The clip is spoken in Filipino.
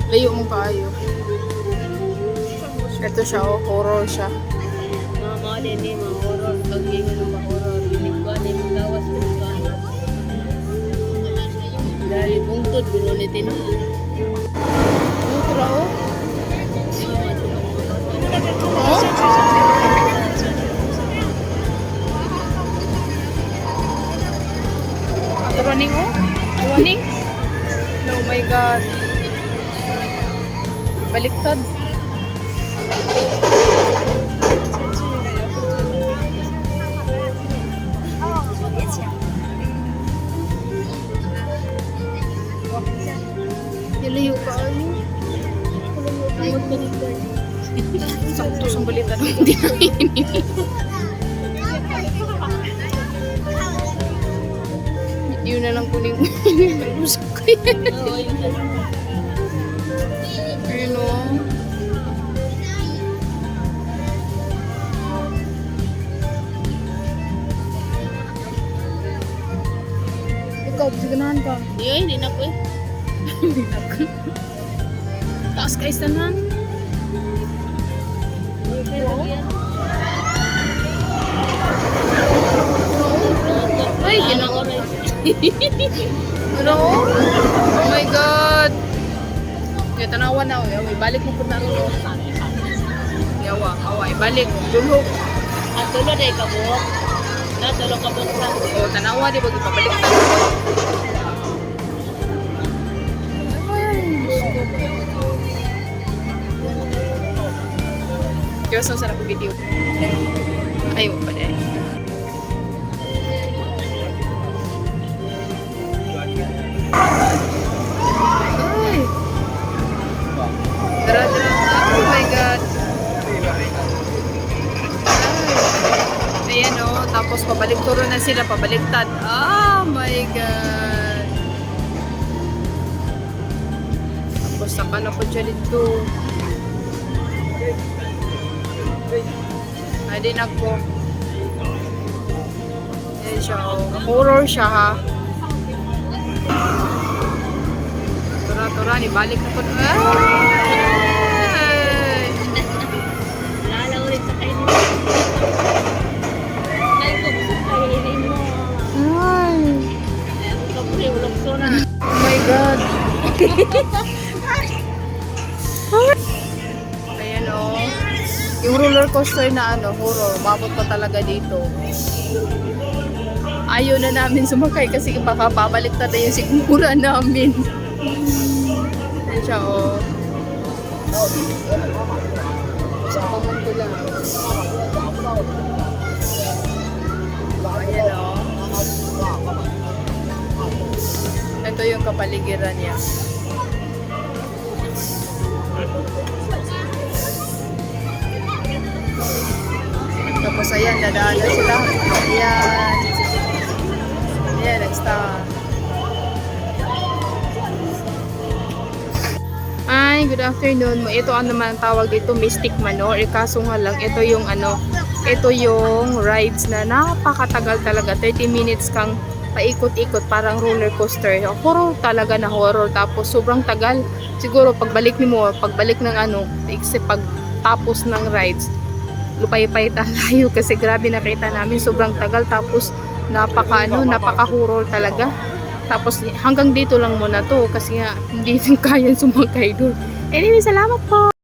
Layo mong kaayo. Ito siya, oh, horror siya. Mga din ni mga horror. Pag-ingon ng mga horror. Binigwan ni mga gawas ko ka. Dahil bungtod, binunitin mo. Ano ito ra, oh? Oh? Ito running, oh? Running? Oh my God. Baliktad. Nilayo ka, ano? Sakto sa baliktad. Hindi na ini. Yun na lang kuning nag-usap ko yan. Ayun, oh. Ikaw, siganahan ka. Hindi na ko eh. Hindi na ka. Taas ka istanan. Ay, Ginang-oray. ano? Oh my God. Kaya tanawa na. Yawa, ibalik mo po na ito. Yawa, awa, ibalik. Dulog. At tulo day kabuk. Na tulo kabuk sa. O, tanawa, di ba? Ipabalik na. Kaya saan sarap video? Ayaw pa dahil. Ay! Dara. Oh my God! Ay. Ayan o, tapos pabalik turo na sila, pabaliktad. Oh my God! Tapos saka na po siya dito. Ay, din ako. Ayan siya, oh. Horror siya, ha. Tura, nibalik na po. Ay! Lalaw rin sa kainin. Ay, ko sa kainin mo. Ay! Ay, ang kapre, ulok so na. Oh my God! Ayan, oh. Yung roller coaster na ano, horror, umabot pa talaga dito. Ayaw na namin sumakay kasi baka babaliktad na yung sigmura namin. Ayan siya, oh. Sapaman ko lang. Ayan, oh. Ito yung kapaligiran niya. Tapos ayan, dadaan na sila. Ayan. Ayan, nag-stop. Ay, good afternoon. Ito ang naman tawag dito, Mystic Manor. Kaso nga lang, ito yung ano, ito yung rides na napakatagal talaga. 30 minutes kang paikot-ikot, parang roller coaster. Horror talaga na horror. Tapos sobrang tagal. Siguro pagbalik mo, pagbalik ng ano, pag tapos ng rides, lupay-pay tayo kasi grabe nakita namin, sobrang tagal. Tapos napaka-horror talaga. Tapos hanggang dito lang muna to kasi nga hindi kaya sumakay doon. Anyway, salamat po!